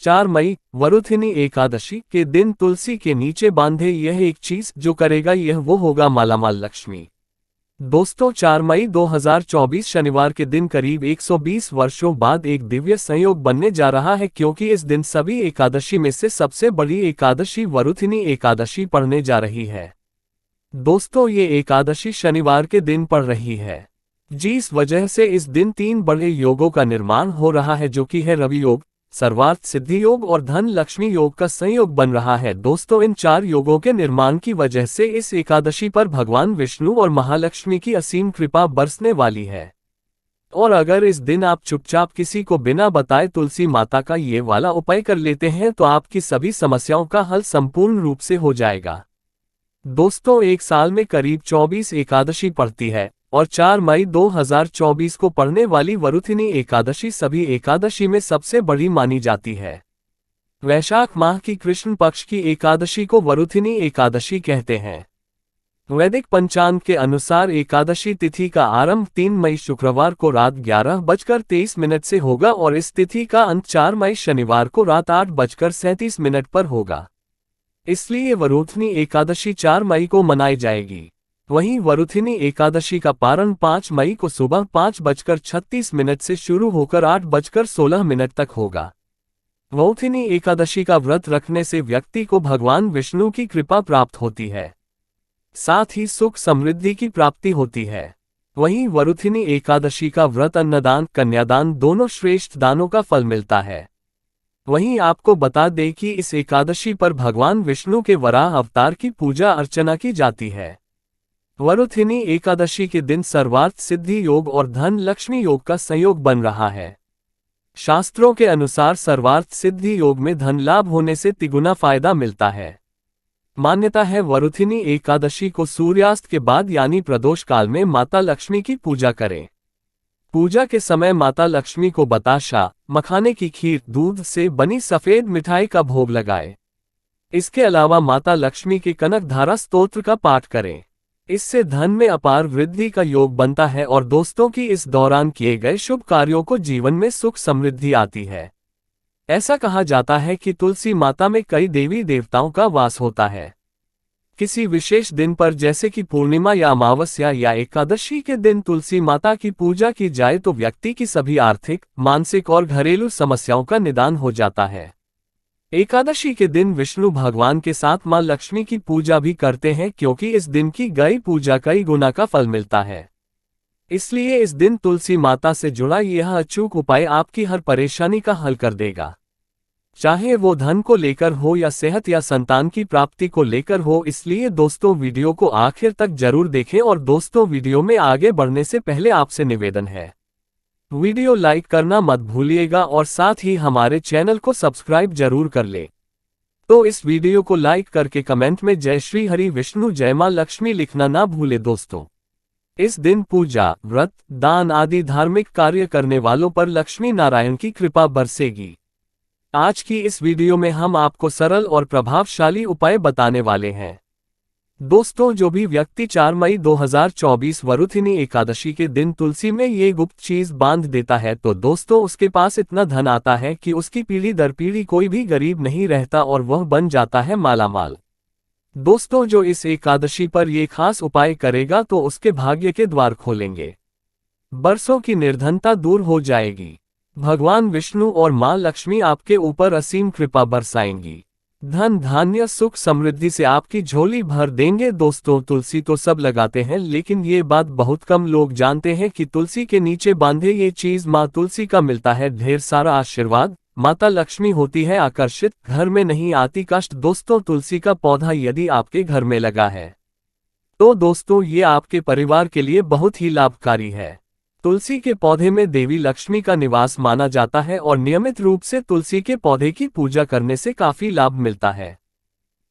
4 मई वरुथिनी एकादशी के दिन तुलसी के नीचे बांधे यह एक चीज जो करेगा यह वो होगा मालामाल लक्ष्मी। दोस्तों 4 मई 2024 शनिवार के दिन करीब 120 वर्षों बाद एक दिव्य संयोग बनने जा रहा है, क्योंकि इस दिन सभी एकादशी में से सबसे बड़ी एकादशी वरुथिनी एकादशी पड़ने जा रही है। दोस्तों ये एकादशी शनिवार के दिन पड़ रही है, जिस वजह से इस दिन 3 बड़े योगों का निर्माण हो रहा है, जो कि है रवि योग, सर्वार्थ सिद्धि योग और धन लक्ष्मी योग का संयोग बन रहा है। दोस्तों इन 4 योगों के निर्माण की वजह से इस एकादशी पर भगवान विष्णु और महालक्ष्मी की असीम कृपा बरसने वाली है। और अगर इस दिन आप चुपचाप किसी को बिना बताए तुलसी माता का ये वाला उपाय कर लेते हैं तो आपकी सभी समस्याओं का हल संपूर्ण रूप से हो जाएगा। दोस्तों एक साल में करीब 24 एकादशी पड़ती है और 4 मई 2024 को पड़ने वाली वरुथिनी एकादशी सभी एकादशी में सबसे बड़ी मानी जाती है। वैशाख माह की कृष्ण पक्ष की एकादशी को वरुथिनी एकादशी कहते हैं। वैदिक पंचांग के अनुसार एकादशी तिथि का आरंभ 3 मई शुक्रवार को रात 11:23 से होगा और इस तिथि का अंत 4 मई शनिवार को रात 8:37 पर होगा। इसलिए वरुथिनी एकादशी 4 मई को मनाई जाएगी। वहीं वरुथिनी एकादशी का पारण 5 मई को सुबह 5:36 से शुरू होकर 8:16 तक होगा। वरुथिनी एकादशी का व्रत रखने से व्यक्ति को भगवान विष्णु की कृपा प्राप्त होती है, साथ ही सुख समृद्धि की प्राप्ति होती है। वहीं वरुथिनी एकादशी का व्रत अन्नदान कन्यादान दोनों श्रेष्ठ दानों का फल मिलता है। वहीं आपको बता दें कि इस एकादशी पर भगवान विष्णु के वराह अवतार की पूजा अर्चना की जाती है। वरुथिनी एकादशी के दिन सर्वार्थ सिद्धि योग और धन लक्ष्मी योग का संयोग बन रहा है। शास्त्रों के अनुसार सर्वार्थ सिद्धि योग में धन लाभ होने से तिगुना फायदा मिलता है। मान्यता है वरुथिनी एकादशी को सूर्यास्त के बाद यानी प्रदोष काल में माता लक्ष्मी की पूजा करें। पूजा के समय माता लक्ष्मी को बताशा, मखाने की खीर, दूध से बनी सफेद मिठाई का भोग लगाएं। इसके अलावा माता लक्ष्मी के कनक धारा स्तोत्र का पाठ करें। इससे धन में अपार वृद्धि का योग बनता है और दोस्तों की इस दौरान किए गए शुभ कार्यों को जीवन में सुख समृद्धि आती है। ऐसा कहा जाता है कि तुलसी माता में कई देवी देवताओं का वास होता है। किसी विशेष दिन पर जैसे कि पूर्णिमा या अमावस्या या एकादशी के दिन तुलसी माता की पूजा की जाए तो व्यक्ति की सभी आर्थिक, मानसिक और घरेलू समस्याओं का निदान हो जाता है। एकादशी के दिन विष्णु भगवान के साथ मां लक्ष्मी की पूजा भी करते हैं, क्योंकि इस दिन की गई पूजा कई गुना का फल मिलता है। इसलिए इस दिन तुलसी माता से जुड़ा यह अचूक उपाय आपकी हर परेशानी का हल कर देगा, चाहे वो धन को लेकर हो या सेहत या संतान की प्राप्ति को लेकर हो। इसलिए दोस्तों वीडियो को आखिर तक जरूर देखें। और दोस्तों वीडियो में आगे बढ़ने से पहले आपसे निवेदन है, वीडियो लाइक करना मत भूलिएगा और साथ ही हमारे चैनल को सब्सक्राइब जरूर कर ले। तो इस वीडियो को लाइक करके कमेंट में जय श्री हरि विष्णु जय मां लक्ष्मी लिखना ना भूले। दोस्तों इस दिन पूजा, व्रत, दान आदि धार्मिक कार्य करने वालों पर लक्ष्मी नारायण की कृपा बरसेगी। आज की इस वीडियो में हम आपको सरल और प्रभावशाली उपाय बताने वाले हैं। दोस्तों जो भी व्यक्ति 4 मई 2024 वरुथिनी एकादशी के दिन तुलसी में ये गुप्त चीज बांध देता है तो दोस्तों उसके पास इतना धन आता है कि उसकी पीढ़ी दर पीढ़ी कोई भी गरीब नहीं रहता और वह बन जाता है मालामाल। दोस्तों जो इस एकादशी पर ये खास उपाय करेगा तो उसके भाग्य के द्वार खोलेंगे, बरसों की निर्धनता दूर हो जाएगी, भगवान विष्णु और मां लक्ष्मी आपके ऊपर असीम कृपा बरसाएंगी, धन धान्य सुख समृद्धि से आपकी झोली भर देंगे। दोस्तों तुलसी तो सब लगाते हैं, लेकिन ये बात बहुत कम लोग जानते हैं कि तुलसी के नीचे बांधे ये चीज माँ तुलसी का मिलता है ढेर सारा आशीर्वाद, माता लक्ष्मी होती है आकर्षित, घर में नहीं आती कष्ट। दोस्तों तुलसी का पौधा यदि आपके घर में लगा है तो दोस्तों ये आपके परिवार के लिए बहुत ही लाभकारी है। तुलसी के पौधे में देवी लक्ष्मी का निवास माना जाता है और नियमित रूप से तुलसी के पौधे की पूजा करने से काफी लाभ मिलता है।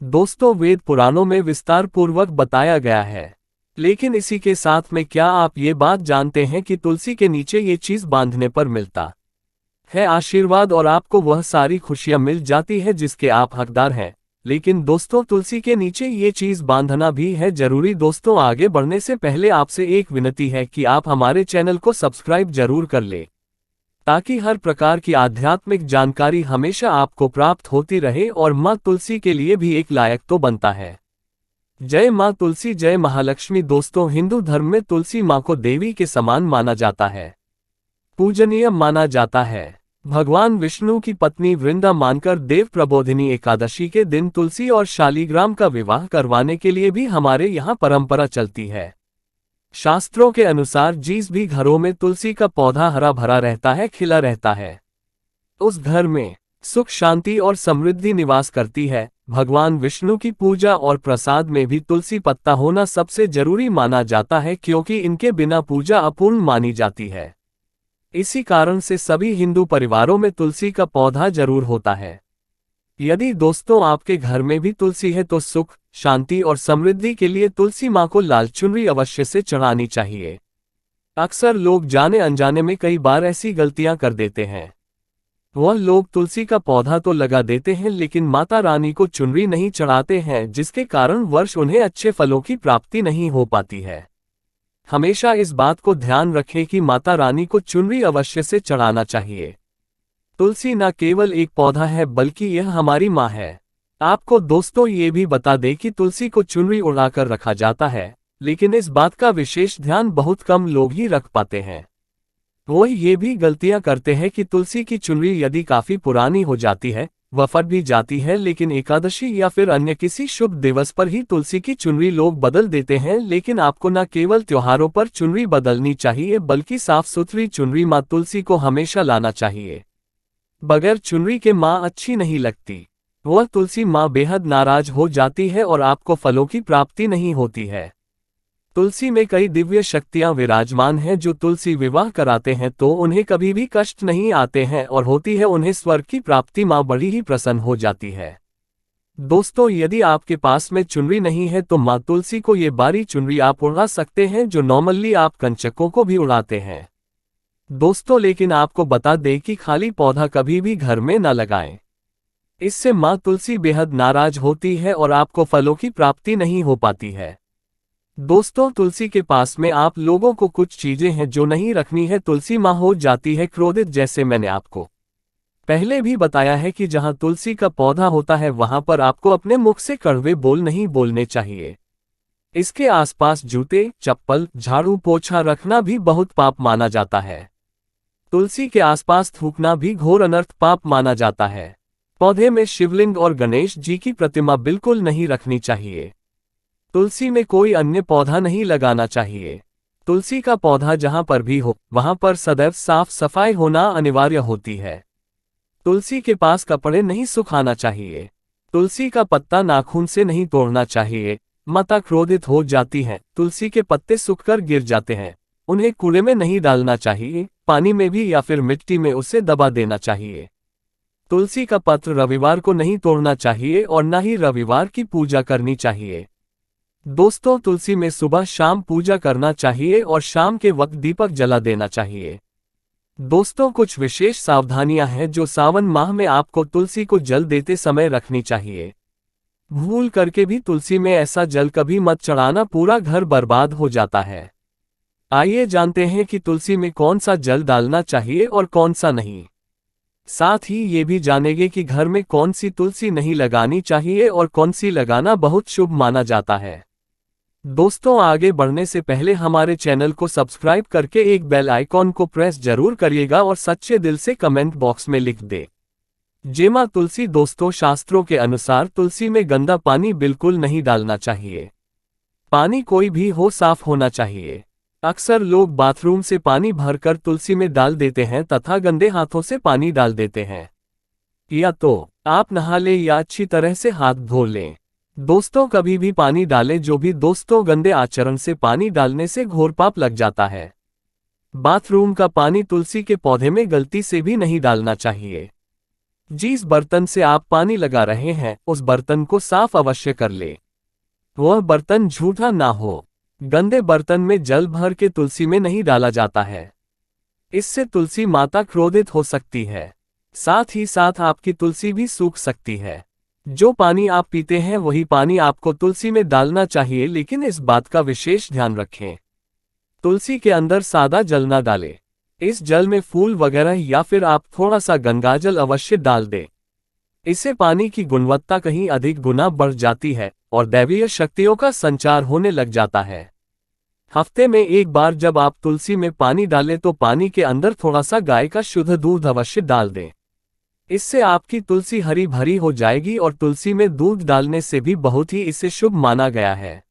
दोस्तों वेद पुराणों में विस्तार पूर्वक बताया गया है, लेकिन इसी के साथ में क्या आप ये बात जानते हैं कि तुलसी के नीचे ये चीज बांधने पर मिलता है आशीर्वाद और आपको वह सारी खुशियां मिल जाती है जिसके आप हकदार हैं। लेकिन दोस्तों तुलसी के नीचे ये चीज बांधना भी है जरूरी। दोस्तों आगे बढ़ने से पहले आपसे एक विनती है कि आप हमारे चैनल को सब्सक्राइब जरूर कर ले, ताकि हर प्रकार की आध्यात्मिक जानकारी हमेशा आपको प्राप्त होती रहे और माँ तुलसी के लिए भी एक लायक तो बनता है। जय माँ तुलसी, जय महालक्ष्मी। दोस्तों, हिंदू धर्म में तुलसी माँ को देवी के समान माना जाता है, पूजनीय माना जाता है। भगवान विष्णु की पत्नी वृंदा मानकर देव प्रबोधिनी एकादशी के दिन तुलसी और शालिग्राम का विवाह करवाने के लिए भी हमारे यहाँ परंपरा चलती है। शास्त्रों के अनुसार जिस भी घरों में तुलसी का पौधा हरा भरा रहता है, खिला रहता है, उस घर में सुख, शांति और समृद्धि निवास करती है। भगवान विष्णु की पूजा और प्रसाद में भी तुलसी पत्ता होना सबसे जरूरी माना जाता है, क्योंकि इनके बिना पूजा अपूर्ण मानी जाती है। इसी कारण से सभी हिंदू परिवारों में तुलसी का पौधा जरूर होता है। यदि दोस्तों आपके घर में भी तुलसी है तो सुख, शांति और समृद्धि के लिए तुलसी माँ को लाल चुनरी अवश्य से चढ़ानी चाहिए। अक्सर लोग जाने अनजाने में कई बार ऐसी गलतियां कर देते हैं। वह लोग तुलसी का पौधा तो लगा देते हैं लेकिन माता रानी को चुनरी नहीं चढ़ाते हैं, जिसके कारण वर्ष उन्हें अच्छे फलों की प्राप्ति नहीं हो पाती है। हमेशा इस बात को ध्यान रखें कि माता रानी को चुनरी अवश्य से चढ़ाना चाहिए। तुलसी न केवल एक पौधा है बल्कि यह हमारी माँ है। आपको दोस्तों ये भी बता दें कि तुलसी को चुनरी उड़ाकर रखा जाता है, लेकिन इस बात का विशेष ध्यान बहुत कम लोग ही रख पाते हैं। वो ये भी गलतियां करते हैं कि तुलसी की चुनरी यदि काफी पुरानी हो जाती है, वह फट भी जाती है, लेकिन एकादशी या फिर अन्य किसी शुभ दिवस पर ही तुलसी की चुनरी लोग बदल देते हैं। लेकिन आपको न केवल त्योहारों पर चुनरी बदलनी चाहिए बल्कि साफ सुथरी चुनरी माँ तुलसी को हमेशा लाना चाहिए। बगैर चुनरी के माँ अच्छी नहीं लगती। वह तुलसी माँ बेहद नाराज हो जाती है और आपको फलों की प्राप्ति नहीं होती है। तुलसी में कई दिव्य शक्तियां विराजमान हैं जो तुलसी विवाह कराते हैं तो उन्हें कभी भी कष्ट नहीं आते हैं और होती है उन्हें स्वर्ग की प्राप्ति। माँ बड़ी ही प्रसन्न हो जाती है। दोस्तों, यदि आपके पास में चुनरी नहीं है तो माँ तुलसी को ये बारी चुनरी आप उड़ा सकते हैं, जो नॉर्मली आप कंचकों को भी उड़ाते हैं। दोस्तों, लेकिन आपको बता दें कि खाली पौधा कभी भी घर में न लगाएं। इससे माँ तुलसी बेहद नाराज होती है और आपको फलों की प्राप्ति नहीं हो पाती है। दोस्तों, तुलसी के पास में आप लोगों को कुछ चीजें हैं जो नहीं रखनी है। तुलसी माँ हो जाती है क्रोधित। जैसे मैंने आपको पहले भी बताया है कि जहां तुलसी का पौधा होता है वहां पर आपको अपने मुख से कड़वे बोल नहीं बोलने चाहिए। इसके आसपास जूते, चप्पल, झाड़ू, पोछा रखना भी बहुत पाप माना जाता है। तुलसी के आसपास थूकना भी घोर अनर्थ पाप माना जाता है। पौधे में शिवलिंग और गणेश जी की प्रतिमा बिल्कुल नहीं रखनी चाहिए। तुलसी में कोई अन्य पौधा नहीं लगाना चाहिए। तुलसी का पौधा जहां पर भी हो वहां पर सदैव साफ सफाई होना अनिवार्य होती है। तुलसी के पास कपड़े नहीं सुखाना चाहिए। तुलसी का पत्ता नाखून से नहीं तोड़ना चाहिए। माता क्रोधित हो जाती हैं। तुलसी के पत्ते सूखकर गिर जाते हैं, उन्हें कूड़े में नहीं डालना चाहिए, पानी में भी या फिर मिट्टी में उसे दबा देना चाहिए। तुलसी का पत्र रविवार को नहीं तोड़ना चाहिए और न ही रविवार की पूजा करनी चाहिए। दोस्तों, तुलसी में सुबह शाम पूजा करना चाहिए और शाम के वक्त दीपक जला देना चाहिए। दोस्तों, कुछ विशेष सावधानियां हैं जो सावन माह में आपको तुलसी को जल देते समय रखनी चाहिए। भूल करके भी तुलसी में ऐसा जल कभी मत चढ़ाना, पूरा घर बर्बाद हो जाता है। आइए जानते हैं कि तुलसी में कौन सा जल डालना चाहिए और कौन सा नहीं। साथ ही ये भी जानेंगे कि घर में कौन सी तुलसी नहीं लगानी चाहिए और कौन सी लगाना बहुत शुभ माना जाता है। दोस्तों, आगे बढ़ने से पहले हमारे चैनल को सब्सक्राइब करके एक बेल आइकॉन को प्रेस जरूर करिएगा और सच्चे दिल से कमेंट बॉक्स में लिख दे जय मां तुलसी। दोस्तों, शास्त्रों के अनुसार तुलसी में गंदा पानी बिल्कुल नहीं डालना चाहिए। पानी कोई भी हो, साफ होना चाहिए। अक्सर लोग बाथरूम से पानी भरकर तुलसी में डाल देते हैं तथा गंदे हाथों से पानी डाल देते हैं। या तो आप नहा लें या अच्छी तरह से हाथ धो लें। दोस्तों, कभी भी पानी डालें जो भी दोस्तों गंदे आचरण से पानी डालने से घोर पाप लग जाता है। बाथरूम का पानी तुलसी के पौधे में गलती से भी नहीं डालना चाहिए। जिस बर्तन से आप पानी लगा रहे हैं उस बर्तन को साफ अवश्य कर ले। वह बर्तन झूठा ना हो। गंदे बर्तन में जल भर के तुलसी में नहीं डाला जाता है। इससे तुलसी माता क्रोधित हो सकती है। साथ ही साथ आपकी तुलसी भी सूख सकती है। जो पानी आप पीते हैं वही पानी आपको तुलसी में डालना चाहिए, लेकिन इस बात का विशेष ध्यान रखें, तुलसी के अंदर सादा जल ना डालें। इस जल में फूल वगैरह या फिर आप थोड़ा सा गंगाजल अवश्य डाल दें। इससे पानी की गुणवत्ता कहीं अधिक गुना बढ़ जाती है और दैवीय शक्तियों का संचार होने लग जाता है। हफ्ते में एक बार जब आप तुलसी में पानी डालें तो पानी के अंदर थोड़ा सा गाय का शुद्ध दूध अवश्य डाल दें। इससे आपकी तुलसी हरी भरी हो जाएगी और तुलसी में दूध डालने से भी बहुत ही इसे शुभ माना गया है।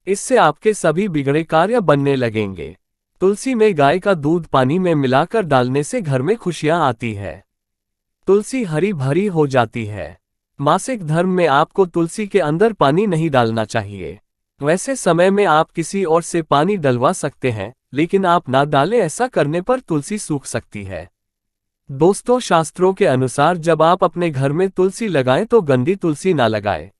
इससे आपके सभी बिगड़े कार्य बनने लगेंगे। तुलसी में गाय का दूध पानी में मिलाकर डालने से घर में खुशियां आती है। तुलसी हरी भरी हो जाती है। मासिक धर्म में आपको तुलसी के अंदर पानी नहीं डालना चाहिए। वैसे समय में आप किसी और से पानी डलवा सकते हैं, लेकिन आप ना डालें, ऐसा करने पर तुलसी सूख सकती है। दोस्तों, शास्त्रों के अनुसार जब आप अपने घर में तुलसी लगाएं तो गंदी तुलसी ना लगाएं।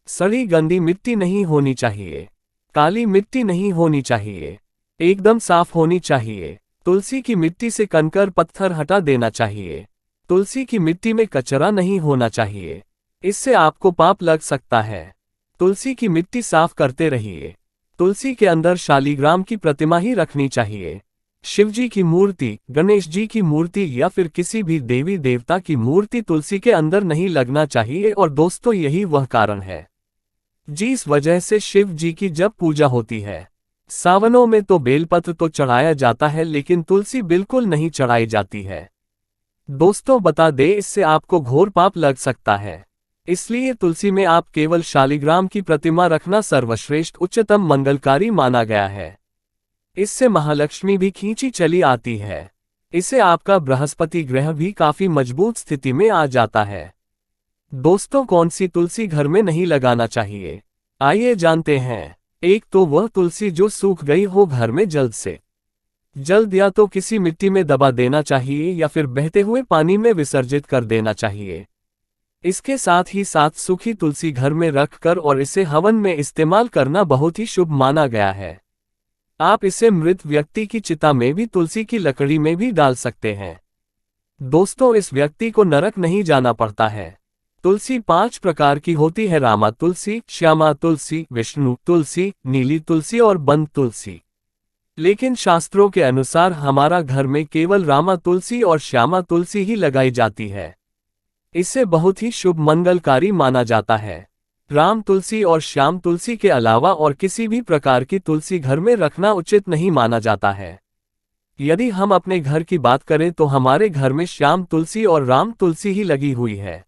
सड़ी गंदी मिट्टी नहीं होनी चाहिए। काली मिट्टी नहीं होनी चाहिए। एकदम साफ होनी चाहिए। तुलसी की मिट्टी से कंकर पत्थर हटा देना चाहिए। तुलसी की मिट्टी में कचरा नहीं होना चाहिए। इससे आपको पाप लग सकता है। तुलसी की मिट्टी साफ करते रहिए। तुलसी के अंदर शालिग्राम की प्रतिमा ही रखनी चाहिए। शिवजी की मूर्ति, गणेश जी की मूर्ति या फिर किसी भी देवी देवता की मूर्ति तुलसी के अंदर नहीं लगना चाहिए। और दोस्तों, यही वह कारण है जिस वजह से शिव जी की जब पूजा होती है, सावनों में तो बेलपत्र तो चढ़ाया जाता है, लेकिन तुलसी बिल्कुल नहीं चढ़ाई जाती है। दोस्तों, बता दें, इससे आपको घोर पाप लग सकता है। इसलिए तुलसी में आप केवल शालिग्राम की प्रतिमा रखना सर्वश्रेष्ठ उच्चतम मंगलकारी माना गया है। इससे महालक्ष्मी भी खींची चली आती है। इससे आपका बृहस्पति ग्रह भी काफी मजबूत स्थिति में आ जाता है। दोस्तों, कौन सी तुलसी घर में नहीं लगाना चाहिए, आइए जानते हैं। एक तो वह तुलसी जो सूख गई हो घर में जल्द या तो किसी मिट्टी में दबा देना चाहिए या फिर बहते हुए पानी में विसर्जित कर देना चाहिए। इसके साथ ही साथ सूखी तुलसी घर में रखकर और इसे हवन में इस्तेमाल करना बहुत ही शुभ माना गया है। आप इसे मृत व्यक्ति की चिता में भी तुलसी की लकड़ी में भी डाल सकते हैं। दोस्तों, इस व्यक्ति को नरक नहीं जाना पड़ता है। तुलसी 5 प्रकार की होती है: रामा तुलसी, श्यामा तुलसी, विष्णु तुलसी, नीली तुलसी और बंद तुलसी। लेकिन शास्त्रों के अनुसार हमारा घर में केवल रामा तुलसी और श्यामा तुलसी ही लगाई जाती है। इसे बहुत ही शुभ मंगलकारी माना जाता है। राम तुलसी और श्याम तुलसी के अलावा और किसी भी प्रकार की तुलसी घर में रखना उचित नहीं माना जाता है। यदि हम अपने घर की बात करें तो हमारे घर में श्याम तुलसी और राम तुलसी ही लगी हुई है।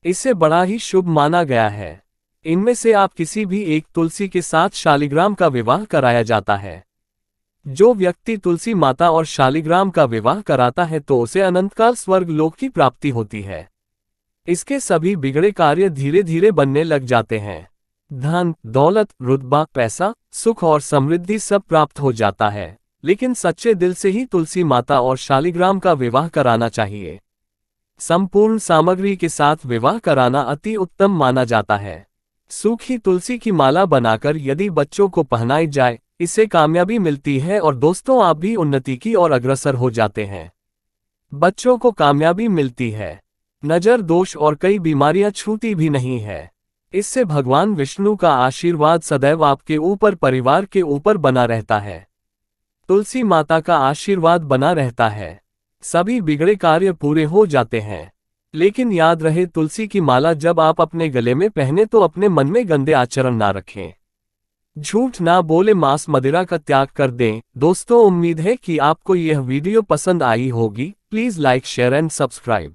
इसे बड़ा ही शुभ माना गया है। इनमें से आप किसी भी एक तुलसी के साथ शालिग्राम का विवाह कराया जाता है। जो व्यक्ति तुलसी माता और शालिग्राम का विवाह कराता है तो उसे अनंतकाल स्वर्ग लोक की प्राप्ति होती है। इसके सभी बिगड़े कार्य धीरे धीरे बनने लग जाते हैं। धन, दौलत, रुतबा, पैसा, सुख और समृद्धि सब प्राप्त हो जाता है। लेकिन सच्चे दिल से ही तुलसी माता और शालिग्राम का विवाह कराना चाहिए। संपूर्ण सामग्री के साथ विवाह कराना अति उत्तम माना जाता है। सूखी तुलसी की माला बनाकर यदि बच्चों को पहनाई जाए, इससे कामयाबी मिलती है और दोस्तों, आप भी उन्नति की ओर अग्रसर हो जाते हैं। बच्चों को कामयाबी मिलती है। नजर दोष और कई बीमारियां छूती भी नहीं है। इससे भगवान विष्णु का आशीर्वाद सदैव आपके ऊपर, परिवार के ऊपर बना रहता है। तुलसी माता का आशीर्वाद बना रहता है। सभी बिगड़े कार्य पूरे हो जाते हैं। लेकिन याद रहे, तुलसी की माला जब आप अपने गले में पहने तो अपने मन में गंदे आचरण ना रखें। झूठ ना बोले, मांस मदिरा का त्याग कर दें। दोस्तों, उम्मीद है कि आपको यह वीडियो पसंद आई होगी। Please like, share and subscribe.